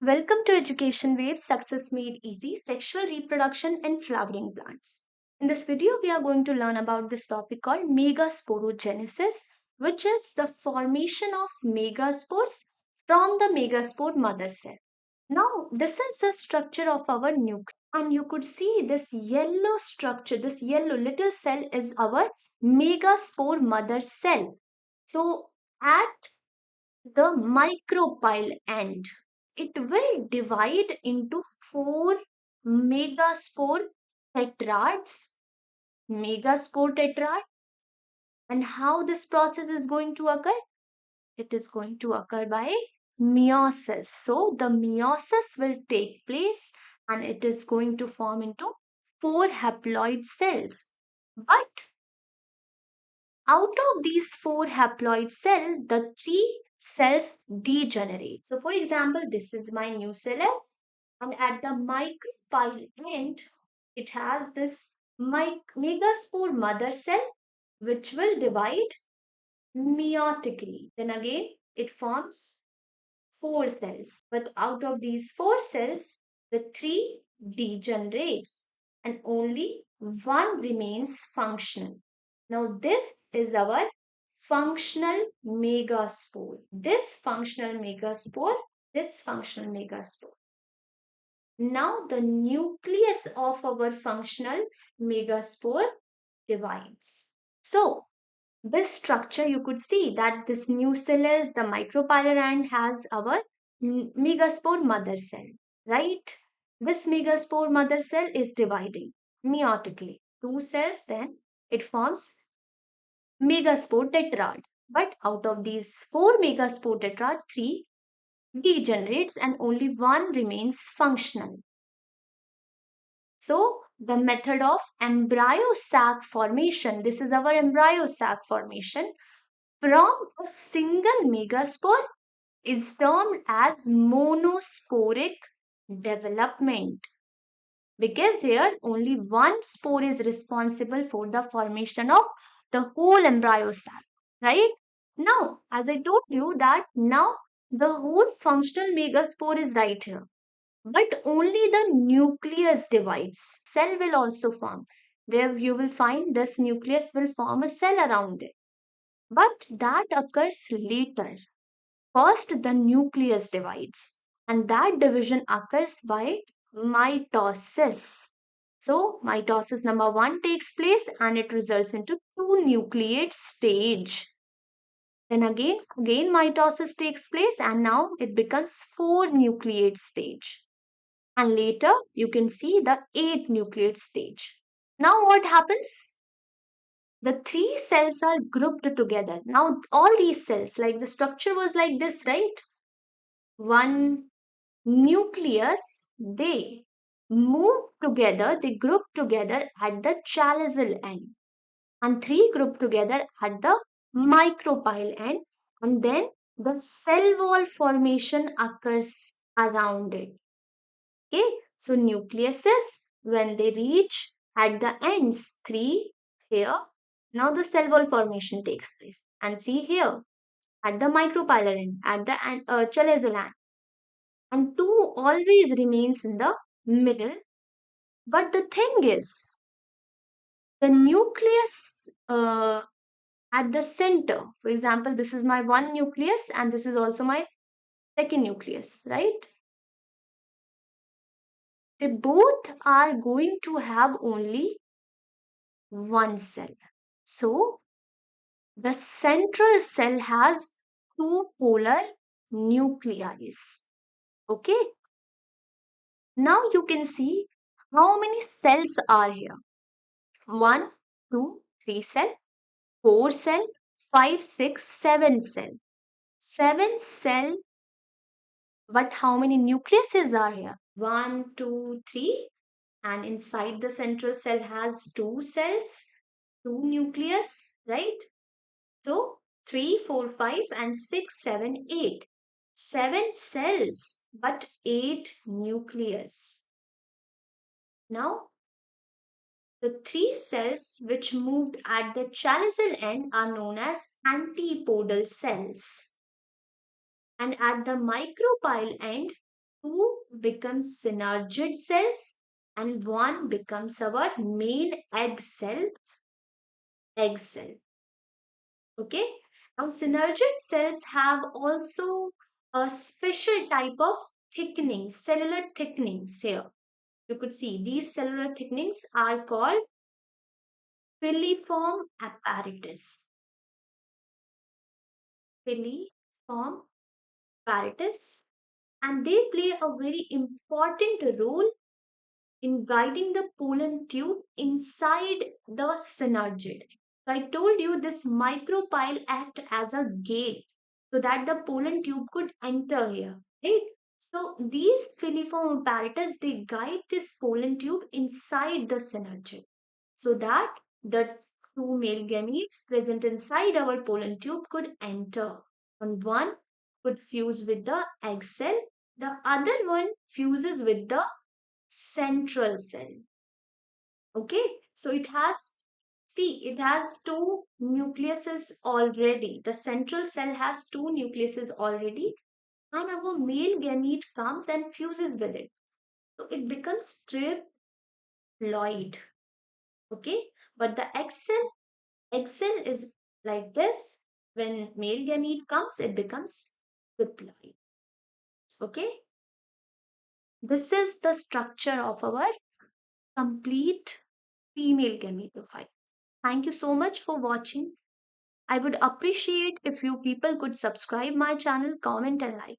Welcome to Education Waves Success Made Easy Sexual Reproduction and Flowering Plants. In this video, we are going to learn about this topic called megasporogenesis, which is the formation of megaspores from the megaspore mother cell. Now, this is the structure of our nucleus, and you could see this yellow structure, this yellow little cell is our megaspore mother cell. So, at the micropyle end, it will divide into four megaspore tetrads. Megaspore tetrad. And how this process is going to occur? It is going to occur by meiosis. So the meiosis will take place and it is going to form into four haploid cells. But out of these four haploid cells, the three cells degenerate. So, for example, this is my nucellus, and at the micropyle end, it has this megaspore mother cell, which will divide meiotically. Then again, it forms four cells. But out of these four cells, the three degenerates, and only one remains functional. Now, this is our functional megaspore. This functional megaspore. Now, the nucleus of our functional megaspore divides. So, this structure you could see that this nucellus, the micropylar end has our megaspore mother cell, right? This megaspore mother cell is dividing meiotically. Two cells, then it forms megaspore tetrad. But out of these four megaspore tetrad, three degenerates and only one remains functional. So the method of embryo sac formation, this is our embryo sac formation from a single megaspore is termed as monosporic development, because here only one spore is responsible for the formation of the whole embryo sac, right? Now, as I told you that now the whole functional megaspore is right here, but only the nucleus divides. Cell will also form. There you will find this nucleus will form a cell around it, but that occurs later. First, the nucleus divides, and that division occurs by mitosis. So, mitosis number one takes place and it results into two nucleate stage. Then again mitosis takes place and now it becomes four nucleate stage. And later you can see the eight nucleate stage. Now what happens? The three cells are grouped together. Now all these cells, like the structure was like this, right? One nucleus, they move together, they group together at the chaliceal end, and three group together at the micropyle end, and then the cell wall formation occurs around it. Okay, so nucleuses, when they reach at the ends, three here, now the cell wall formation takes place, and three here at the micropylar end, at the chaliceal end, and two always remains in the middle. But the thing is, the nucleus at the center, for example, this is my one nucleus and this is also my second nucleus, right? They both are going to have only one cell. So the central cell has two polar nuclei. Okay. Now you can see how many cells are here. 1, 2, 3 cell, 4 cell, 5, 6, 7 cell. 7 cell, but how many nucleuses are here? 1, 2, 3, and inside the central cell has 2 cells, 2 nucleus, right? So 3, 4, 5, and 6, 7, 8. 7 cells, but 8 nucleus. Now, the three cells which moved at the chaliceal end are known as antipodal cells. And at the micropyle end, two becomes synergid cells, and one becomes our main egg cell. Okay, now synergid cells have also a special type of thickening, cellular thickenings here. You could see these cellular thickenings are called filiform apparatus. Filiform apparatus, and they play a very important role in guiding the pollen tube inside the synergid. So I told you this micropyle act as a gate so that the pollen tube could enter here, right? So these filiform apparatus they guide this pollen tube inside the synergid so that the two male gametes present inside our pollen tube could enter. And one could fuse with the egg cell, the other one fuses with the central cell. Okay, so it has two nucleuses already. The central cell has two nucleuses already, and our male gamete comes and fuses with it. So it becomes triploid. Okay, but the egg cell is like this. When male gamete comes, it becomes triploid. Okay, this is the structure of our complete female gametophyte. Thank you so much for watching. I would appreciate if you people could subscribe my channel, comment and like.